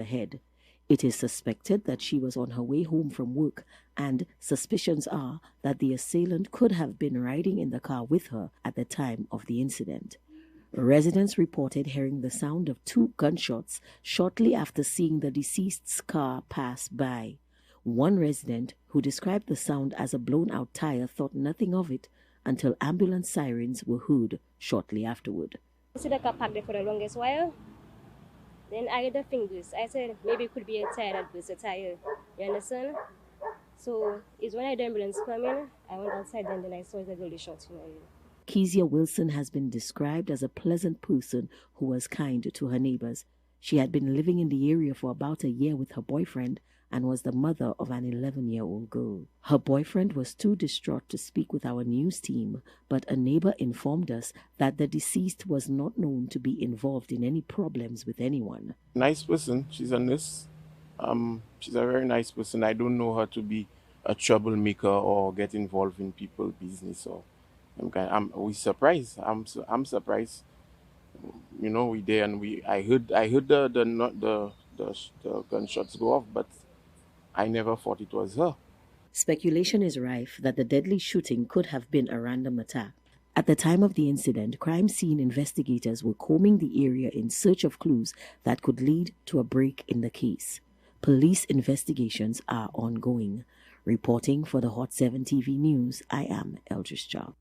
the head. It is suspected that she was on her way home from work, and suspicions are that the assailant could have been riding in the car with her at the time of the incident. Residents reported hearing the sound of 2 gunshots shortly after seeing the deceased's car pass by. One resident, who described the sound as a blown-out tire, thought nothing of it until ambulance sirens were heard shortly afterward. I see the car parked there for the longest while. Then I heard the fingers. I said maybe it could be a tire that burst a tire. You understand? So it's when I heard the ambulance coming, I went outside and then I saw the girl shot in my head. Keziah Wilson has been described as a pleasant person who was kind to her neighbors. She had been living in the area for about a year with her boyfriend and was the mother of an 11-year-old girl. Her boyfriend was too distraught to speak with our news team, but a neighbor informed us that the deceased was not known to be involved in any problems with anyone. Nice person. She's a nurse. She's a very nice person. I don't know her to be a troublemaker or get involved in people's business. Or we surprised. I'm surprised. You know, we there and I heard the gunshots go off, but I never thought it was her. Speculation is rife that the deadly shooting could have been a random attack. At the time of the incident, crime scene investigators were combing the area in search of clues that could lead to a break in the case. Police investigations are ongoing. Reporting for the Hot 7 TV News, I am Eldris Chow.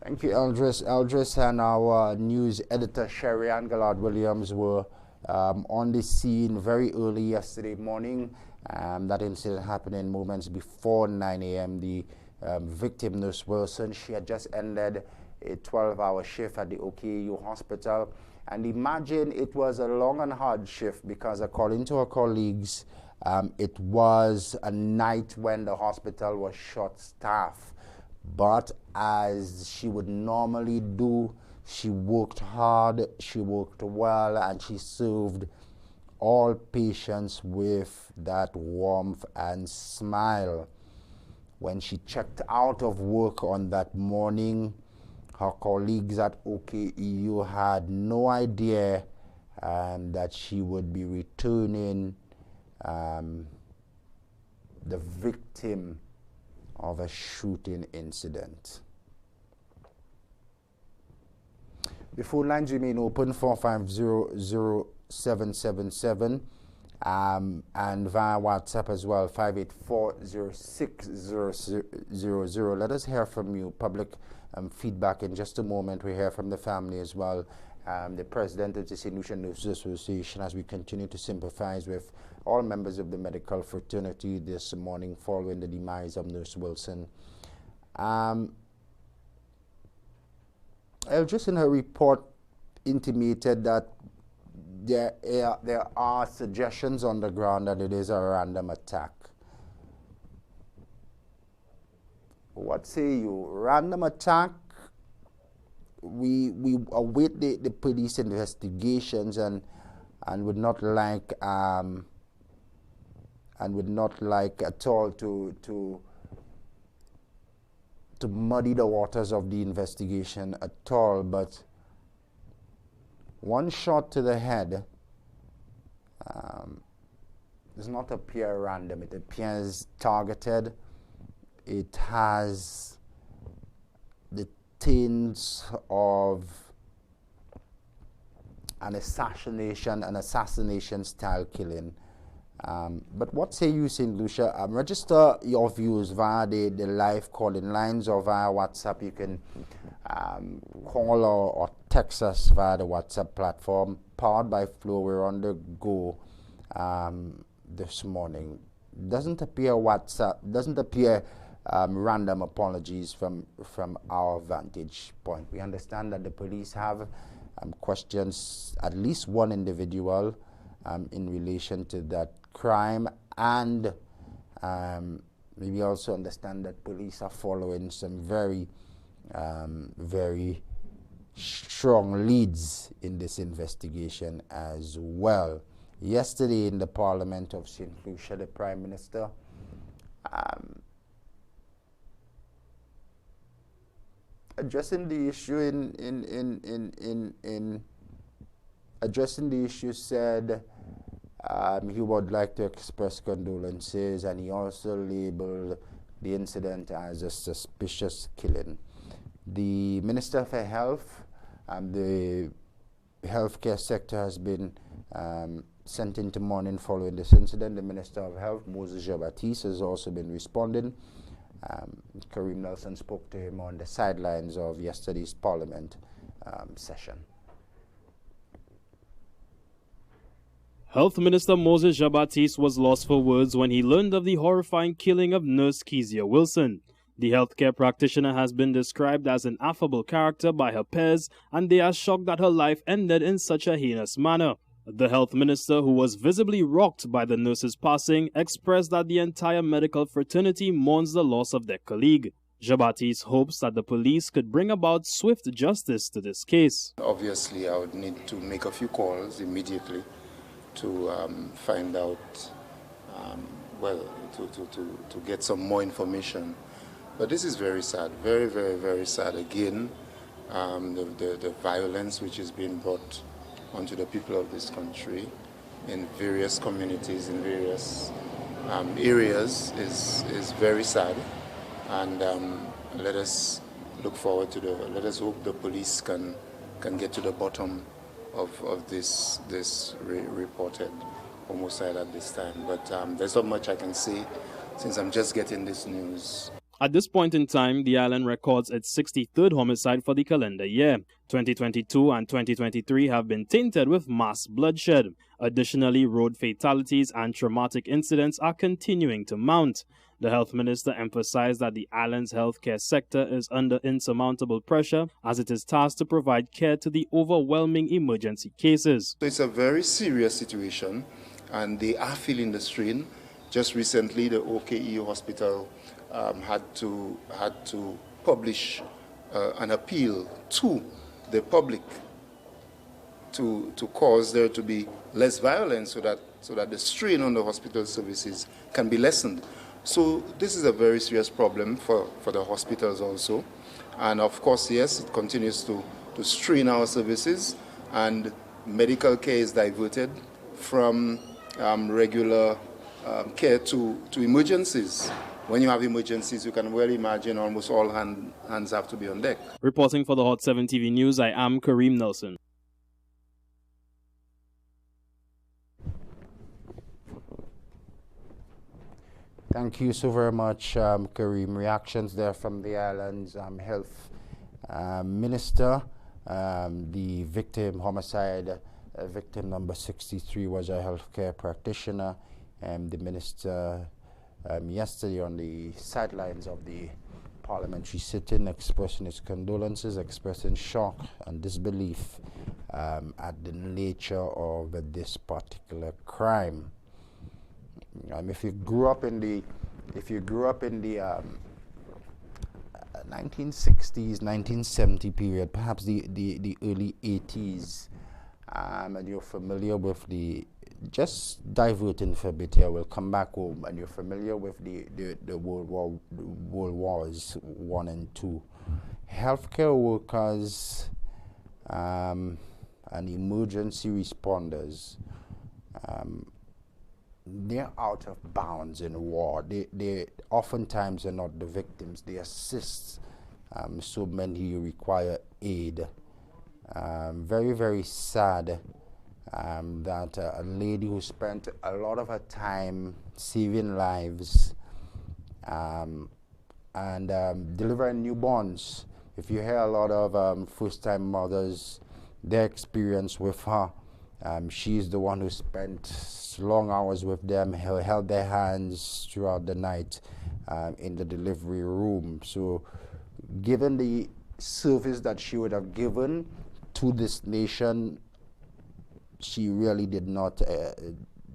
Thank you, Eldris. Eldris and our news editor, Sherry Ann Gallard-Williams, were on the scene very early yesterday morning. That incident happened in moments before 9 a.m. The victim, Nurse Wilson, she had just ended a 12-hour shift at the OKU hospital. And imagine it was a long and hard shift because, according to her colleagues, it was a night when the hospital was short-staffed. But as she would normally do, she worked hard, she worked well, and she served all patients with that warmth and smile. When she checked out of work on that morning, her colleagues at OKEU had no idea that she would be returning the victim of a shooting incident. The phone lines remain open, 450-0777, and via WhatsApp as well, 584-0600. Let us hear from you. Public feedback in just a moment. We hear from the family as well. The president of the St. Lucia Nurses Association, as we continue to sympathize with all members of the medical fraternity this morning following the demise of Nurse Wilson. Just in her report intimated that there are suggestions on the ground that it is a random attack. What say you? Random attack? We await the police investigations and would not like at all to muddy the waters of the investigation at all. But one shot to the head does not appear random. It appears targeted. It has the tints of an assassination style killing. But what say you, St. Lucia? Register your views via the live calling lines or via WhatsApp. You can call or text us via the WhatsApp platform. Powered by Flow, we're on the go this morning. Doesn't appear random. Apologies from our vantage point. We understand that the police have questions at least one individual in relation to that crime, and maybe also understand that police are following some very strong leads in this investigation as well. Yesterday in the Parliament of St. Lucia, the Prime Minister addressing the issue in addressing the issue, said he would like to express condolences, and he also labeled the incident as a suspicious killing. The Minister for Health and the healthcare sector has been sent into mourning following this incident. The Minister of Health, Moses Jean-Baptiste, has also been responding. Kareem Nelson spoke to him on the sidelines of yesterday's Parliament session. Health Minister Moses Jean-Baptiste was lost for words when he learned of the horrifying killing of nurse Keziah Wilson. The healthcare practitioner has been described as an affable character by her peers, and they are shocked that her life ended in such a heinous manner. The health minister, who was visibly rocked by the nurse's passing, expressed that the entire medical fraternity mourns the loss of their colleague. Jean-Baptiste hopes that the police could bring about swift justice to this case. Obviously, I would need to make a few calls immediately to find out, to get some more information. But this is very sad, very, very, very sad. Again, the violence which is being brought onto the people of this country in various communities, in various areas is very sad. And let us look forward to let us hope the police can get to the bottom of this reported homicide at this time. But there's not much I can say since I'm just getting this news. At this point in time, the island records its 63rd homicide for the calendar year. 2022 and 2023 have been tainted with mass bloodshed. Additionally, road fatalities and traumatic incidents are continuing to mount. The health minister emphasized that the island's healthcare sector is under insurmountable pressure as it is tasked to provide care to the overwhelming emergency cases. It's a very serious situation, and they are feeling the strain. Just recently, the OKE hospital had to publish an appeal to the public to cause there to be less violence so that the strain on the hospital services can be lessened. So this is a very serious problem for the hospitals also. And of course, yes, it continues to strain our services, and medical care is diverted from regular care to emergencies. When you have emergencies, you can well imagine almost all hands have to be on deck. Reporting for the Hot 7 TV News, I am Kareem Nelson. Thank you so very much, Kareem. Reactions there from the island's health minister. The victim, homicide victim number 63, was a healthcare practitioner. The minister yesterday on the sidelines of the parliamentary sitting expressing his condolences, expressing shock and disbelief at the nature of this particular crime. If you grew up in the 1960s, 1970 period, perhaps the early 80s, and you're familiar with just diverting for a bit here, we'll come back home, and you're familiar with the World Wars I and II. Healthcare workers and emergency responders, they're out of bounds in war. They oftentimes are not the victims. They assist so many who require aid. Very, very sad that a lady who spent a lot of her time saving lives and delivering newborns. If you hear a lot of first-time mothers, their experience with her, she's the one who spent long hours with them, held their hands throughout the night in the delivery room. So given the service that she would have given to this nation, she really did not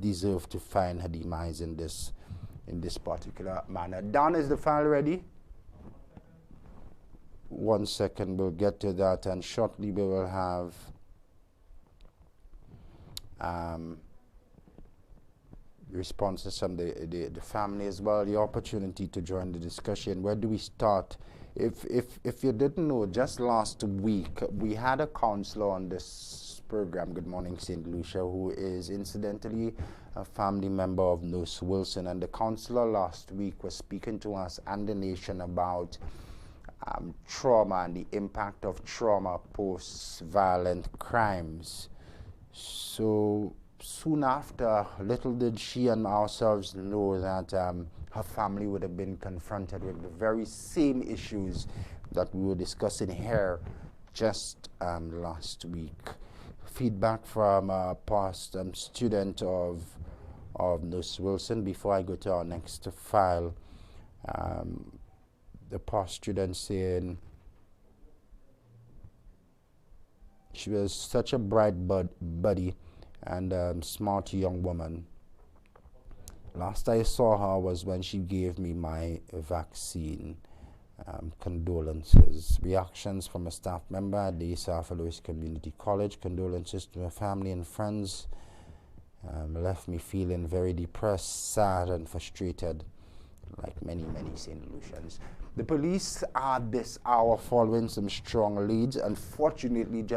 deserve to find her demise in this particular manner. Don, is the file ready? 1 second, we'll get to that, and shortly we will have responses from the family as well, the opportunity to join the discussion. Where do we start? If you didn't know, just last week we had a counselor on this program, Good Morning St. Lucia, who is incidentally a family member of Nurse Wilson. And the counselor last week was speaking to us and the nation about trauma and the impact of trauma post-violent crimes. So soon after, little did she and ourselves know that her family would have been confronted with the very same issues that we were discussing here just last week. Feedback from a past student of Nurse Wilson before I go to our next file. The past student saying she was such a bright buddy and smart young woman. Last I saw her was when she gave me my vaccine. Condolences. Reactions from a staff member at the St. Lucia Community College. Condolences to her family and friends. Left me feeling very depressed, sad, and frustrated, like many St. Lucians. The police are this hour following some strong leads. Unfortunately,